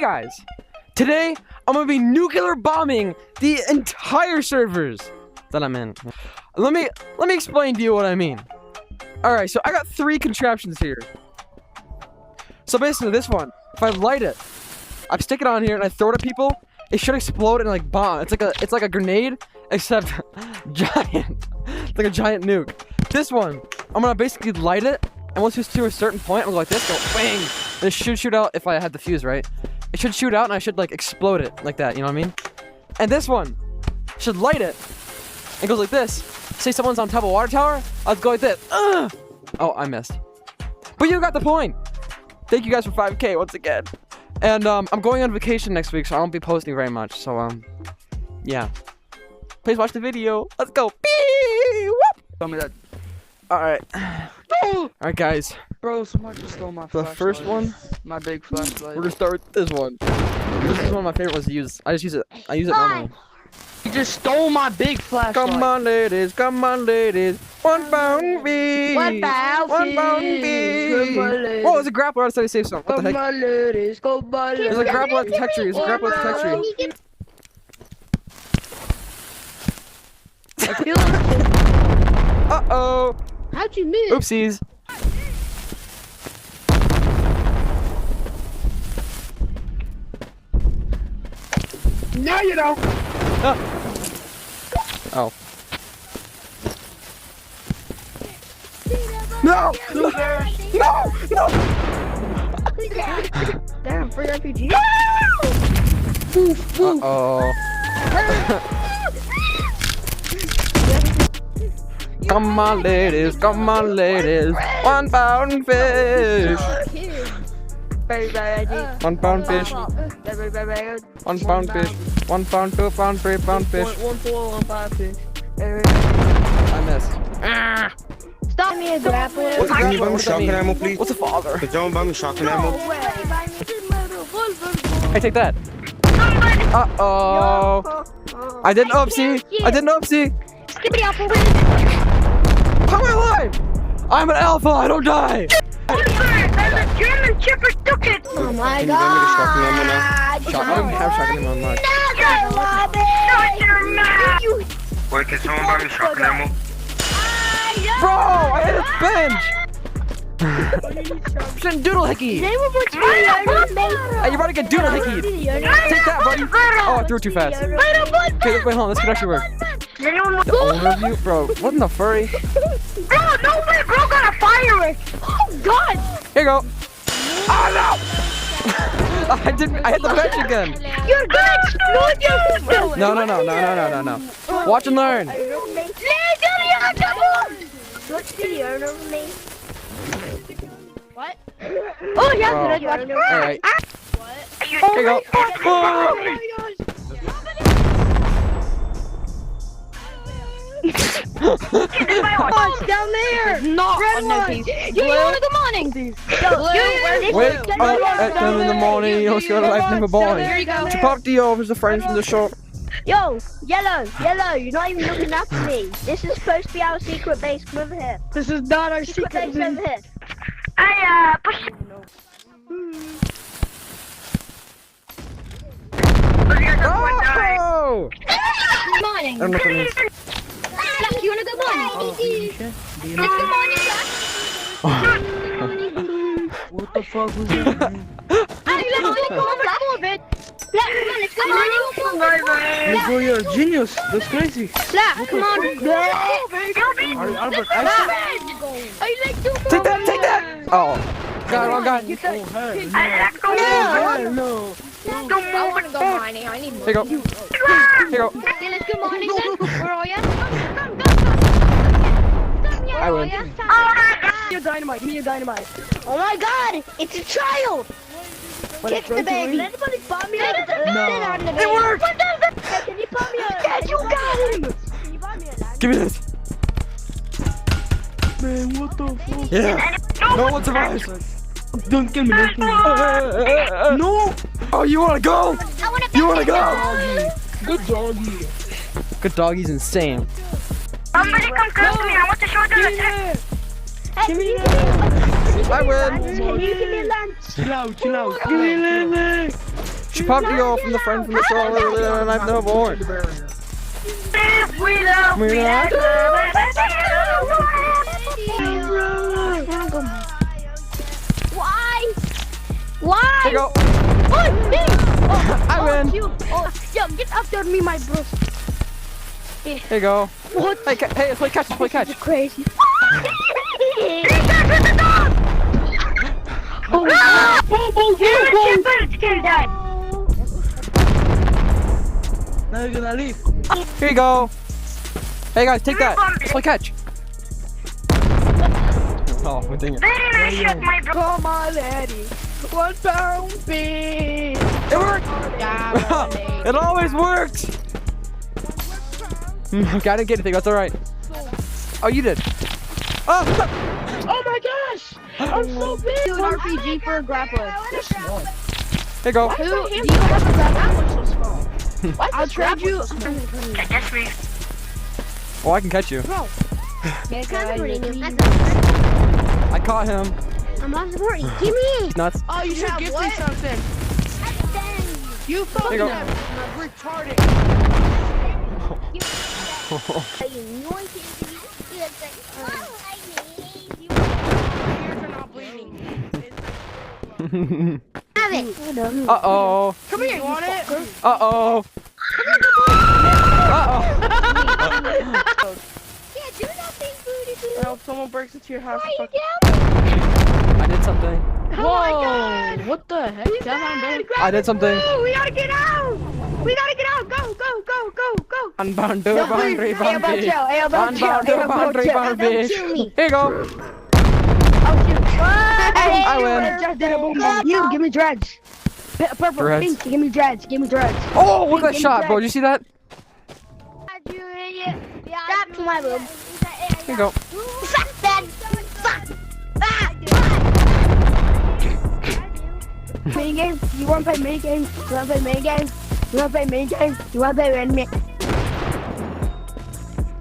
guys, today I'm gonna be nuclear bombing the entire servers that I'm in. Let me explain to you what I mean. Alright, so I got 3 contraptions here. So basically this one, if I light it, I stick it on here and I throw it at people, it should explode and like bomb. It's like a grenade, except giant. It's like a giant nuke. This one, I'm gonna basically light it, and once it's to a certain point, I'm gonna go like this, go bang, and it should shoot out if I had the fuse right. It should shoot out and I should like explode it like that, you know what I mean? And this one should light it. It goes like this. Say someone's on top of a water tower, I'll go like this. Ugh! Oh, I missed. But you got the point. Thank you guys for 5K once again. And I'm going on vacation next week, so I won't be posting very much. So yeah. Please watch the video. Let's go. Whoop! Tell me that. Alright. Alright guys. Bro, someone just stole my flashlight. The first one, my big flashlight. we're gonna start with this one. This is one of my favorite ones to use. I use it normally. You just stole my big flashlight. Come on ladies, come on ladies. 1 pound beef. 1 pound 1 pound beef. Whoa, there's a grappler outside the safe zone. What the heck? on, ladies, go on, ladies. There's a grappler at the tech tree. There's a grappler at the tech tree. I feel like... Uh-oh. How'd you miss? Oopsies. No, you don't. Oh. No! No! No! Damn, free RPG. Uh-oh. Come on, ladies. Come on, ladies. 1 pound fish. 1 pound fish. 1 pound fish. 1 pound, 2 pound, 3 pound fish. 1, 4, 1, 5, 6. I missed. Stop me a grappler. What's a Can you buy grappler? me shotgun ammo, please? What's a father? Could y'all buy me shotgun ammo? Hey, take that. Uh-oh. I did an oopsie. I did an oopsie. How am I alive? I'm an alpha. I don't die. Oh my Can you buy me the shotgun ammo now? god. I don't have shotgun ammo much. Wait, can someone buy me shotgun ammo? Bro, I hit a bench. Shouldn't doodle hickey. Hey, you're about to get doodle hickey. Take that, buddy. Oh, I threw it too fast. Okay, wait, hold on. This could actually work. The owner of you, bro. What in the furry? Bro, no way, bro got a firework. Oh god. Here you go. Oh no! I hit the bench again. You're gonna explode yourself. No. Watch and learn. What's the owner of me? What? Oh yeah, Bro. good. Alright. What? Here you go. Oh my gosh. Oh, it's down there. Not Red on one. the piece. You wanna good morning. Wake up at 10 in the morning. You don't go to life never boring. There you go. Chapati is a friend from the shop. Yo, yellow, you're not even looking after me. This is supposed to be our secret base. Come over here. This is not our Secret secret base over here. Oh! Good morning. I don't know what that means. Black, you wanna good morning? Let's good morning, Black. What the fuck was that? Hey, let's go on, Black. Black, come on, let's go morning. Hey bro, you're a genius. That's crazy. Black, come on. Albert, Take that! Oh. Wrong guy. no. I wanna go mining. I need more. Here you go. Here you go. Okay, let's go mining then. Where are ya? I win. Give me your dynamite. Oh my god, it's a child! Kick the baby! Let anybody bomb me out of the It worked! Can you bomb me out? Yes, you got him! Can you bomb me out? Give me this. Man, what the fuck? Yeah. No one survives. Don't kill me, don't kill me. No! Oh, you wanna go? I wanna You wanna go? Good doggy. Good doggy's insane. Somebody come close to me, I want to show them the test. Give me I win. Can you give me lunch? Chill out. Give me a She popped the girl from the friend from the store, and I've no more. Why? Why? Here you go. Oh, me! I win. You. Oh, yo, get up there with me, my bro. Here you go. What? Hey, hey, let's play catch. Let's play catch. You're crazy. Now you're gonna leave. Here you go. Hey guys, take that. Let's play catch. Oh, we're doing it. Come on, Eddie. 1 pound beef. It worked. It always works. Okay, I didn't get anything. That's all right. Oh, you did. Oh. Oh my gosh! I'm so big! Do an RPG for a grappler. Here you go. Do you have a grappler? I'll trade you. Catch me. Oh, I can catch you. I caught him. I'm on supporting. Give me! Nuts. Oh, you should give me something. You Here you go. fucking retarded. Ears are not bleeding. Have it! Uh-oh. Come here, you want it? Uh-oh. Uh-oh. Yeah, do nothing, booty I hope someone breaks into your house. Why and you I did something. Whoa! What the heck? I did something. We gotta get out! We gotta get out! Go, go, go, go, go! Unbound to a boundary, boundary. Unbound to a boundary, boundary. Here you go. I win. You, give me dreads. Purple, Dreads? pink, give me dreads, give me dreads. Oh, look at that shot, bro. Did you see that? Stop to my room. Here you go. Suck that! Suck! Mini games? You wanna play mini games? You wanna play mini games? You wanna play mini games? You wanna play mini games?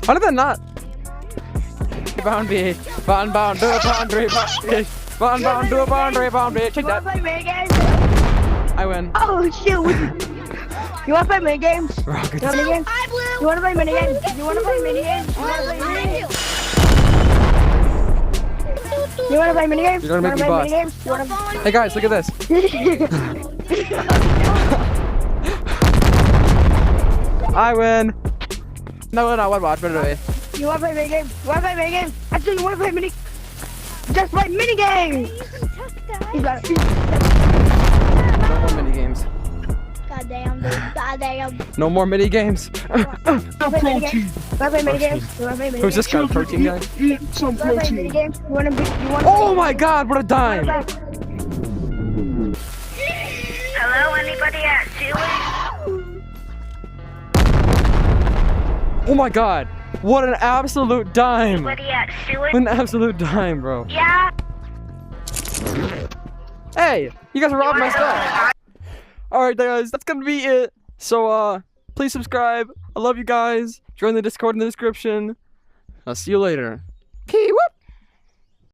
How did that not? Boundary, bound to a boundary, boundary. Bound to a boundary, boundary. Check You wanna that. play mini games? I win. Oh shit! You wanna play mini games? Rocket. You wanna play mini games? You wanna play mini games? You wanna play mini games? You wanna play mini games? You wanna play mini games? You're gonna make me play mini bust. games? You wanna... Hey guys, look at this. I win. No, watch, but anyway. You wanna play mini games? You wanna play mini games? Actually, you wanna play mini... Just play mini games! He's got it. No more mini games. Goddamn, dude. Goddamn. No more mini games. Wanna play mini games? You wanna play mini games? You wanna play mini Who's this games? guy? Protein guy? Eat some You wanna play mini games? You wanna Oh my god, what a dime! Hello, anybody at Chile? Oh my god, what an absolute dime! Anybody at Chile? An absolute dime, bro. Yeah. Hey, you guys robbed my stuff. Alright guys, that's gonna be it. So please subscribe. I love you guys. Join the Discord in the description. I'll see you later. Okay, whoop!